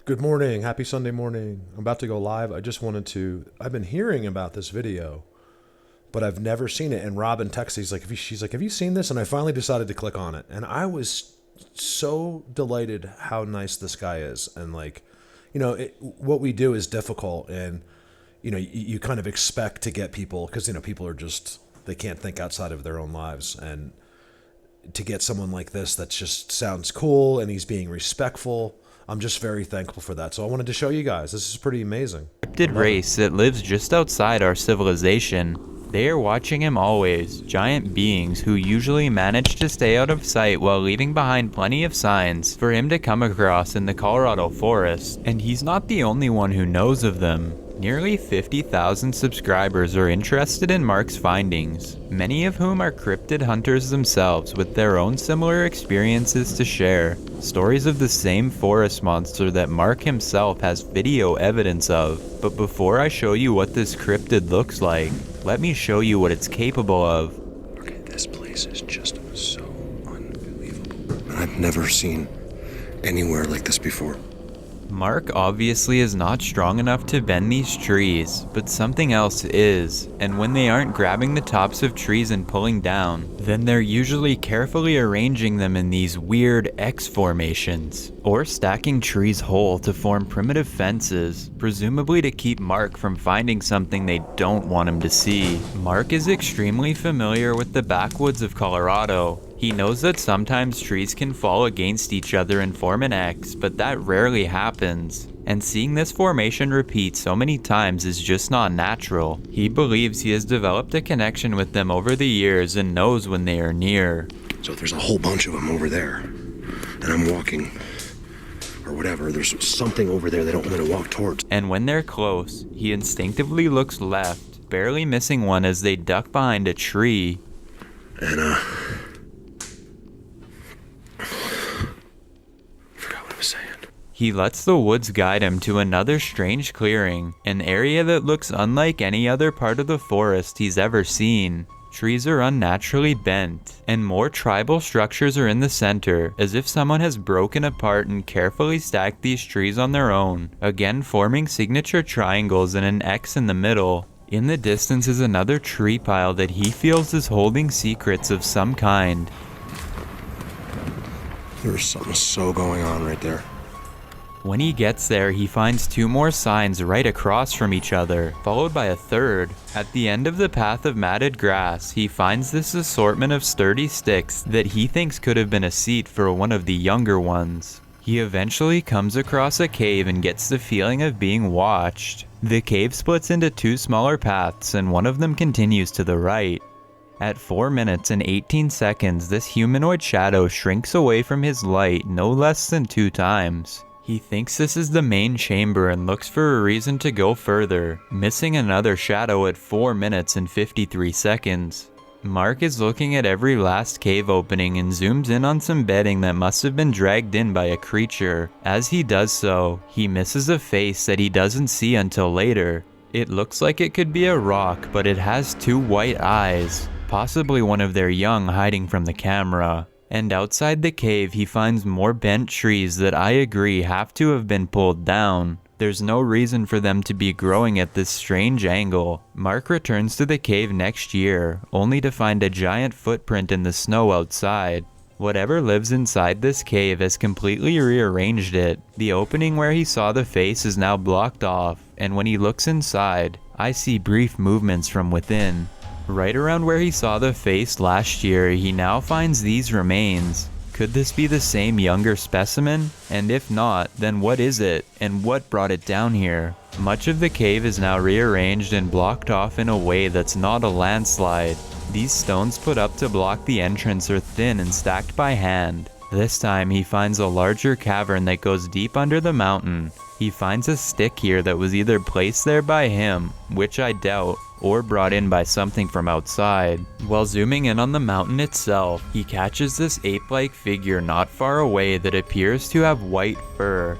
Good morning. Happy Sunday morning. I'm about to go live. I've been hearing about this video, but I've never seen it. And Robin texts, she's like, have you seen this? And I finally decided to click on it. And I was so delighted how nice this guy is. And what we do is difficult. And, you kind of expect to get people because, people are just, they can't think outside of their own lives. And to get someone like this that just sounds cool and he's being respectful, I'm just very thankful for that. So I wanted to show you guys. This is pretty amazing. Cryptid race that lives just outside our civilization. They are watching him always, giant beings who usually manage to stay out of sight while leaving behind plenty of signs for him to come across in the Colorado forest. And he's not the only one who knows of them. Nearly 50,000 subscribers are interested in Mark's findings, many of whom are cryptid hunters themselves with their own similar experiences to share. Stories of the same forest monster that Mark himself has video evidence of. But before I show you what this cryptid looks like, let me show you what it's capable of. Okay, this place is just so unbelievable. I've never seen anywhere like this before. Mark obviously is not strong enough to bend these trees, but something else is, and when they aren't grabbing the tops of trees and pulling down, then they're usually carefully arranging them in these weird X formations, or stacking trees whole to form primitive fences, presumably to keep Mark from finding something they don't want him to see. Mark is extremely familiar with the backwoods of Colorado. He knows that sometimes trees can fall against each other and form an X, but that rarely happens. And seeing this formation repeat so many times is just not natural. He believes he has developed a connection with them over the years and knows when they are near. So there's a whole bunch of them over there, and I'm walking, or whatever, there's something over there they don't want me to walk towards. And when they're close, he instinctively looks left, barely missing one as they duck behind a tree. And, He lets the woods guide him to another strange clearing, an area that looks unlike any other part of the forest he's ever seen. Trees are unnaturally bent, and more tribal structures are in the center, as if someone has broken apart and carefully stacked these trees on their own, again forming signature triangles and an X in the middle. In the distance is another tree pile that he feels is holding secrets of some kind. There's something so going on right there. When he gets there, he finds two more signs right across from each other, followed by a third. At the end of the path of matted grass, he finds this assortment of sturdy sticks that he thinks could have been a seat for one of the younger ones. He eventually comes across a cave and gets the feeling of being watched. The cave splits into two smaller paths, and one of them continues to the right. At 4 minutes and 18 seconds, this humanoid shadow shrinks away from his light no less than 2 times. He thinks this is the main chamber and looks for a reason to go further, missing another shadow at 4 minutes and 53 seconds. Mark is looking at every last cave opening and zooms in on some bedding that must have been dragged in by a creature. As he does so, he misses a face that he doesn't see until later. It looks like it could be a rock, but it has 2 white eyes, possibly one of their young hiding from the camera. And outside the cave, he finds more bent trees that I agree have to have been pulled down. There's no reason for them to be growing at this strange angle. Mark returns to the cave next year, only to find a giant footprint in the snow outside. Whatever lives inside this cave has completely rearranged it. The opening where he saw the face is now blocked off, and when he looks inside, I see brief movements from within. Right around where he saw the face last year, he now finds these remains. Could this be the same younger specimen? And if not, then what is it, and what brought it down here? Much of the cave is now rearranged and blocked off in a way that's not a landslide. These stones put up to block the entrance are thin and stacked by hand. This time he finds a larger cavern that goes deep under the mountain. He finds a stick here that was either placed there by him, which I doubt, or brought in by something from outside. While zooming in on the mountain itself, he catches this ape-like figure not far away that appears to have white fur.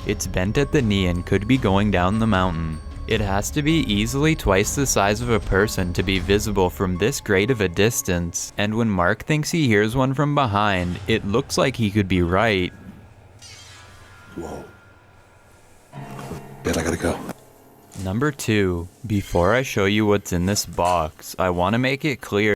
It's bent at the knee and could be going down the mountain. It has to be easily twice the size of a person to be visible from this great of a distance, and when Mark thinks he hears one from behind, it looks like he could be right. Whoa. Bet I gotta go. Number 2, before I show you what's in this box, I want to make it clear